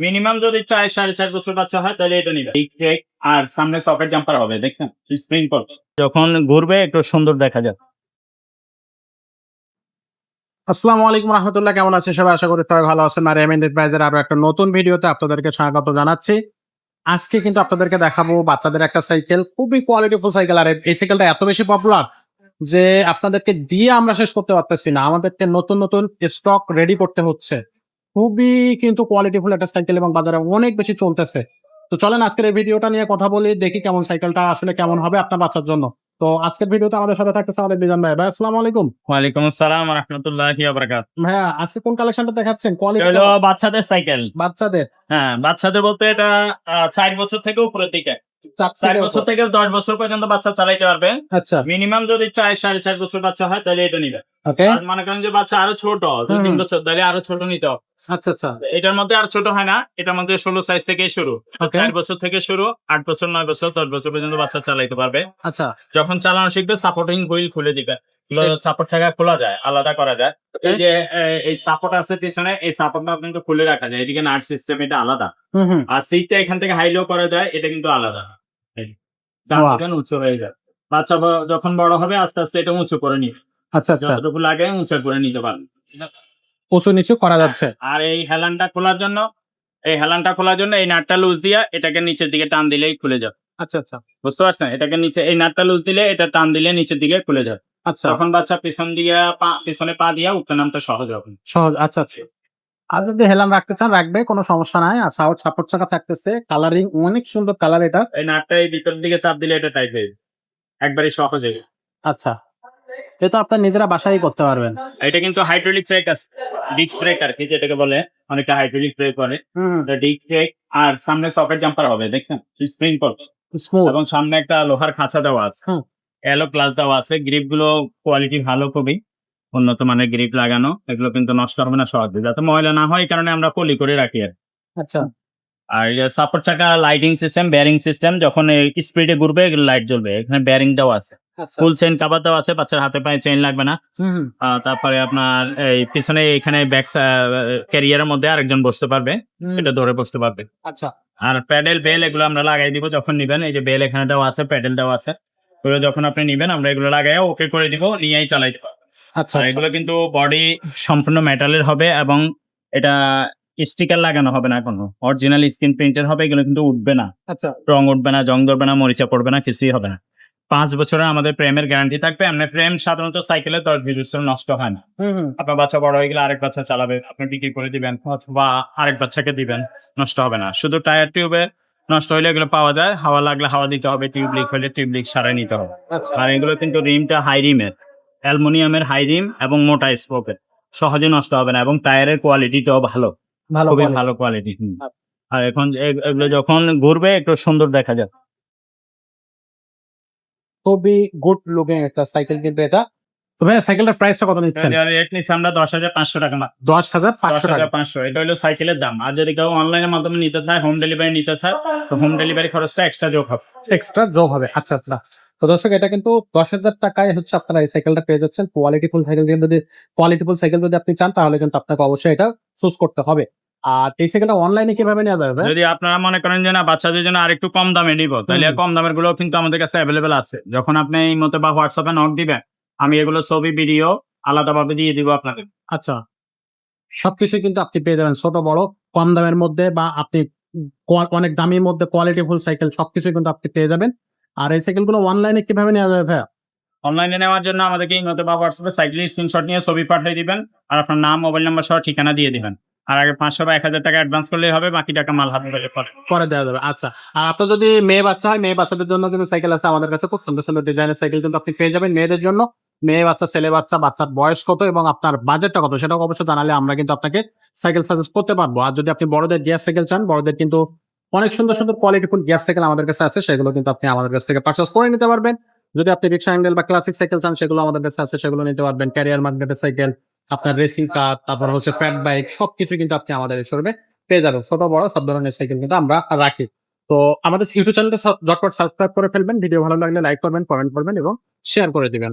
Minimum যদি 4.5 বছর বাচ্চা হয় তাহলে এটা নিবে। আর সামনে সকেট জাম্পার হবে, দেখছেন স্প্রিং করবে, যখন ঘুরবে একটু সুন্দর দেখা যায়। আসসালামু আলাইকুম রহমতুল্লাহ, কেমন আছেন সবাই? আশা করি সবাই ভালো আছেন। আর এম এন্টারপ্রাইজের আরো একটা নতুন ভিডিওতে আপনাদেরকে স্বাগত জানাচ্ছি। আজকে কিন্তু আপনাদেরকে দেখাবো বাচ্চাদের একটা সাইকেল, খুবই কোয়ালিটিফুল সাইকেল। আর এই সাইকেলটা এত বেশি পপুলার যে আপনাদেরকে দিয়ে আমরা শেষ করতে পারতেছি না, আমাদেরকে নতুন নতুন স্টক রেডি করতে হচ্ছে। খুবই কিন্তু কোয়ালিটিফুল একটা সাইকেল এবং বাজারে অনেক বেশি চলতেছে। তো চলেন আজকের এই ভিডিওটা নিয়ে কথা বলি, দেখি কেমন সাইকেলটা আসলে কেমন হবে আপনার বাচ্চার জন্য। তো আজকের ভিডিওতে আমাদের সাথে থাকতেছে আমাদের বিজন ভাই। ভাই আসসালামু আলাইকুম। ওয়ালাইকুম আসসালাম ওয়া রাহমাতুল্লাহি ওয়া বারাকাতুহু। ভাইয়া আজকে কোন কালেকশনটা দেখাচ্ছেন? কোয়ালিটি হলো বাচ্চাদের সাইকেল। বাচ্চাদের হ্যাঁ, বাচ্চাদের বলতে এটা 4 বছর থেকে উপরের দিকে, 4 বছর থেকে 10 বছর পর্যন্ত বাচ্চা চালাইতে পারবে। আচ্ছা, মিনিমাম যদি 4.5 বছর বাচ্চা হয় তাহলে এটা নিবে। ওকে, আর মনে করেন যে বাচ্চা আরো ছোট 2-3 বছর, তাহলে আরো ছোট নিতে হবে। আচ্ছা আচ্ছা, এটার মধ্যে আর ছোট হয় না, এটার মধ্যে 16 সাইজ থেকে শুরু। Okay. 4 বছর থেকে শুরু, 8 বছর 9 বছর 10 বছর পর্যন্ত বাচ্চা চালাইতে পারবে। আচ্ছা, যখন চালানো শিখবে সাপোর্টিং হুইল খুলে দিবে। সাপোর্ট ছাড়া খোলা যায়, আলাদা করা যায়। এই যে এই সাপোর্ট আছে পিছনে, এই সাপোর্টটা কিন্তু খুলে রাখা যায়। এদিকে নাট সিস্টেম, এটা আলাদা। আর সিটটা এখান থেকে হাই লো করা যায়, এটা কিন্তু আলাদা। উঁচু হয়ে যায়। বাচ্চা যখন বড় হবে আস্তে আস্তে এটা উঁচু করে নিবে। আচ্ছা আচ্ছা, যতটুকু লাগে উঁচু করে নিতে পারবে। উঁচু নিচু করা যাচ্ছে। আর এই হেলানটা খোলার জন্য, এই নাটটা লুজ দিয়া এটাকে নিচের দিকে টান দিলেই খুলে যাবে। আচ্ছা আচ্ছা, বুঝতে পারছেন? এটাকে নিচে এই নাটটা লুজ দিলে এটা টান দিলে নিচের দিকে খুলে যাবে। আচ্ছা, তখন বাচ্চা পিছনে পা দিয়া উঠতে নামতে সহজ হবে। সহজ। আচ্ছা আচ্ছা, আর যদি হেলান রাখতে চান রাখবে, কোনো সমস্যা নাই। আর সাপোর্ট চাকা থাকতেছে, কালারিং অনেক সুন্দর কালার এটা। এই নাটটা এই ভিতরের দিকে চাপ দিলে এটা টাইট হয়ে যাবে একবারই সহজে। আচ্ছা, এটা আপনার নিজেরা বাসায় করতে পারবেন। এটা কিন্তু হাইড্রোলিক ব্রেক আছে, ডিস্ক ব্রেক আর কি যেটাকে বলে, অনেকে হাইড্রোলিক ব্রেক বলে। ডিস্ক ব্রেক আর সামনে সকেট জাম্পার হবে, দেখছেন স্প্রিং করবে, স্মুথ এবং সামনে একটা লোহার খাঁচা দেওয়া আছে, এলো প্লাস দেওয়া আছে। গ্রিপ গুলো কোয়ালিটি ভালো, খুবই উন্নত মানের গ্রিপ লাগানো। এগুলো কিন্তু নষ্ট হবে না সহজে, যাতে ময়লা না হয় এই কারণে আমরা পলি করে রাখি আর। আচ্ছা, আর সাপোর্ট চাকা লাইটিং সিস্টেম, বেয়ারিং সিস্টেম, যখন স্পিডে ঘুরবে লাইট জ্বলবে। এখানে বেয়ারিং দেওয়া আছে, ফুল চেইন কাভার দেওয়া আছে, বাচ্চার হাতে পায়ে চেইন লাগবে না। তারপরে আপনার এই পিছনে এখানে ব্যাক ক্যারিয়ারের মধ্যে আরেকজন বসতে পারবে, এটা ধরে বসতে পারবে। আচ্ছা, আর প্যাডেল বেল এগুলো আমরা লাগাই দিব যখন নিবেন। এই যে বেল এখানে দেওয়া আছে, প্যাডেল দেওয়া আছে, এগুলো যখন আপনি নিবেন আমরা এগুলো লাগাই ওকে করে দিব, নিয়েই চালাইতে পারবেন। আচ্ছা, আর এগুলো কিন্তু বডি সম্পূর্ণ মেটালের হবে, এবং এটা স্টিকার লাগানো হবে না, কোনো অরিজিনাল স্ক্রিন প্রিন্টের হবে। এগুলো কিন্তু উঠবে না, আচ্ছা, রং উঠবে না, জং ধরবে না, মরিচা পড়বে না, কিছুই হবে না। 5 বছরের আমাদের প্রেমের গ্যারান্টি থাকবে। আমরা প্রেম সাধারণত সাইকেলে 10-20 বছর নষ্ট হয় না। আপনার বাচ্চা বড় হয়ে গেলে আরেক বাচ্চা চালাবে, আপনি বিক্রি করে দিবেন অথবা আরেক বাচ্চাকে দিবেন, নষ্ট হবে না। শুধু টায়ার টিউবে নষ্ট হলে এগুলো পাওয়া যায়, হাওয়া লাগলে হাওয়া দিতে হবে, টিউব লিক হলে টিউব লিক সারাই নিতে হবে। আচ্ছা, আর এগুলো কিন্তু রিমটা হাই রিমের, অ্যালুমিনিয়ামের হাই রিম এবং মোটা স্পোকের, সহজে নষ্ট হবে না, এবং টায়ারের কোয়ালিটিটাও ভালো, ভালো, খুবই ভালো কোয়ালিটি। আর এখন এগুলো যখন ঘুরবে একটু সুন্দর দেখা যায়। খুবই গুড লুকিং একটা সাইকেল কিন্তু এটা। তো ভাই সাইকেলটার প্রাইসটা কত নিচ্ছেন? রেট নিচ্ছি আমরা 10,500 টাকা। 10,500 টাকা। 10,500, এটা হলো সাইকেলের দাম। আর যদি কেউ অনলাইনের মাধ্যমে নিতে চায়, হোম ডেলিভারি নিতে চায়, তো হোম ডেলিভারি খরচটা এক্সট্রা যোগ হবে। এক্সট্রা যোগ হবে। আচ্ছা আচ্ছা, তো দর্শক এটা কিন্তু 10,000 টাকায় হচ্ছে আপনারা এই সাইকেলটা পেয়ে যাচ্ছেন। কোয়ালিটিফুল সাইকেল যদি আপনি চান তাহলে কিন্তু আপনাকে অবশ্যই এটা চুজ করতে হবে। আর এই সাইকেলটা অনলাইনে কিভাবে নেওয়া যাবে? যদি আপনারা মনে করেন যে না বাচ্চাদের জন্য আরেকটু কম দামে নিব, তাহলে কম দামের গুলো কিন্তু আমাদের কাছে অ্যাভেলেবেল আছে। যখন আপনি এই মতো বা হোয়াটসঅ্যাপে নক দিবেন, আমি এগুলো ছবি ভিডিও আলাদাভাবে দিয়ে দিব আপনাদের। আচ্ছা, সবকিছু কিন্তু আপনি পেয়ে যাবেন, ছোট বড়, কম দামের মধ্যে বা আপনি অনেক দামের মধ্যে কোয়ালিটিফুল সাইকেল সবকিছু কিন্তু আপনি পেয়ে যাবেন। আর এই সাইকেলগুলো অনলাইনে কিভাবে নেওয়া যাবে ভাইয়া? অনলাইনে নেওয়ার জন্য আমাদেরকে এই মতো বা হোয়াটসঅ্যাপে সাইকেলের স্ক্রিনশট নিয়ে ছবি পাঠিয়ে দিবেন, আর আপনার নাম, মোবাইল নাম্বার সহ ঠিকানা দিয়ে দিবেন। আর আগে 500 বা 1,000 টাকা অ্যাডভান্স করলেই হবে, বাকি টাকা মাল হাতে পেলে পরে দেওয়া যাবে। আচ্ছা, আর আপনার যদি মেয়ে বাচ্চা হয়, মেয়ে বাচ্চাদের জন্য কিন্তু সাইকেল আছে আমাদের কাছে, খুব সুন্দর সুন্দর ডিজাইনের সাইকেল কিন্তু আপনি পেয়ে যাবেন মেয়েদের জন্য। মেয়ে বাচ্চা, ছেলে বাচ্চা, বাচ্চার বয়স কত এবং আপনার বাজেটটা কত সেটাও অবশ্যই জানালে আমরা কিন্তু আপনাকে সাইকেল সাজেস্ট করতে পারবো। আর যদি আপনি বড়দের গিয়ার সাইকেল চান, বড়দের কিন্তু অনেক সুন্দর সুন্দর কোয়ালিটিফুল গিয়ার সাইকেল আমাদের কাছে আছে, সেগুলো কিন্তু আপনি আমাদের কাছ থেকে পারচেস করে নিতে পারবেন। যদি আপনি রিক্সা হ্যান্ডেল বা ক্লাসিক সাইকেল চান, সেগুলো আমাদের কাছে আছে, সেগুলো নিতে পারবেন। ক্যারিয়ার মার্কেটের সাইকেল, আপনার রেসিং কার, তারপর হচ্ছে ফ্যাট বাইক, সবকিছু কিন্তু আপনি আমাদের এই শোরুমে পেয়ে যাবেন। ছোট বড় সব ধরনের সাইকেল কিন্তু আমরা রাখি। তো আমাদের ইউটিউব চ্যানেলটা ঝটপট সাবস্ক্রাইব করে ফেলবেন। ভিডিও ভালো লাগলে লাইক করবেন, কমেন্ট করবেন এবং শেয়ার করে দিবেন।